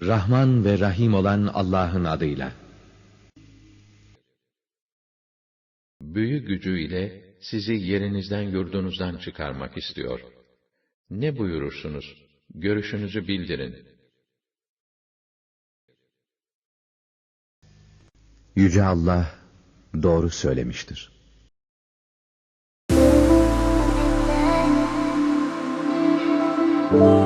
Rahman ve Rahim olan Allah'ın adıyla. Büyü gücüyle sizi yerinizden yurdunuzdan çıkarmak istiyor. Ne buyurursunuz? Görüşünüzü bildirin. Yüce Allah doğru söylemiştir. Oh